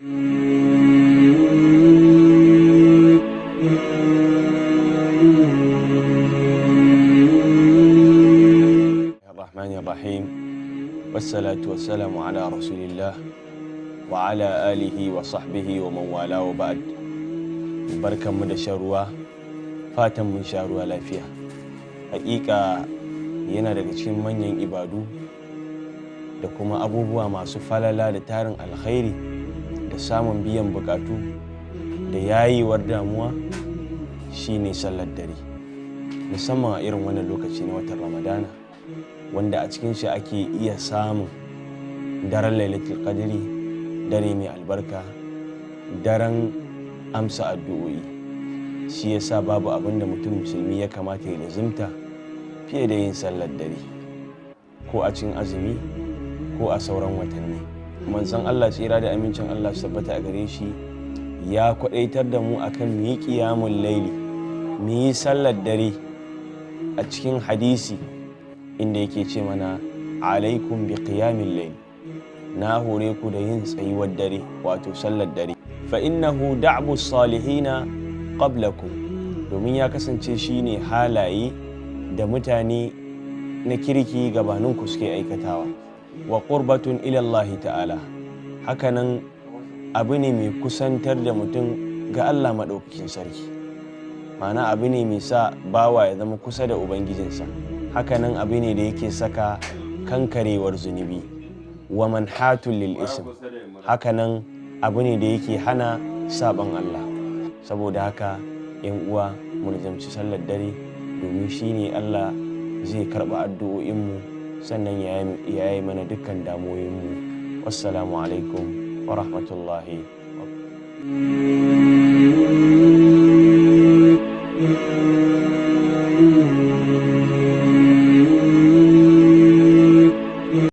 Bismillahirrahmanirrahim. Wassalatu wassalamu ala rasulillah wa ala alihi wa sahbihi wa man wala wa ba'd. Barkanmu da shan ruwa, fatan mun sha ruwa lafiya. Hakika yana daga cikin manyan ibadu da kuma abubuwa masu falala da tarin alkhairi da samun biyan bukatu da yayewar damuwa shine sallar dare, musamman a irin wannan lokaci na watan Ramadana, wanda a cikin shi ake iya samun daren lailatul qadri, dare mai albarka, daren amsa addu'o'i. Shi yasa babu abin da mutum musulmi ya kamata ya lazimta fiye da yin sallar dare, ko a cikin azumi ko a sauran watanni. Manzon Allah tsira da amincin Allah su tabbata a gare shi ya kwadaitar da mu akan mu yi qiyamul laili, mu yi sallar dare a cikin hadisi inda yake ce mana alaikum bi qiyamil layl, na hore ku da yin tsayuwar dare wato sallar dare, fa innahu da'bu salihina qablakum, domin ya kasance shine halaye da mutane na kirki gabaninku suke aikatawa, wa qurbatun ila Allah ta'ala, hakanan abu ne mai kusantar da mutum ga Allah madaukakin sarki, ma'ana abu ne mai sa bawa ya zama kusa da ubangijinsa, hakanan abu ne da yake saka kankarewar zunubi, wa manhatul lil ism, hakanan abu ne da yake hana saban Allah. Saboda haka yan uwa mu rizamci sallar dare, domin shine Allah zai karba addu'o'inmu sannan ya yi mana dukkan damuwoyinmu. Wassalamu alaikum wa rahmatullahi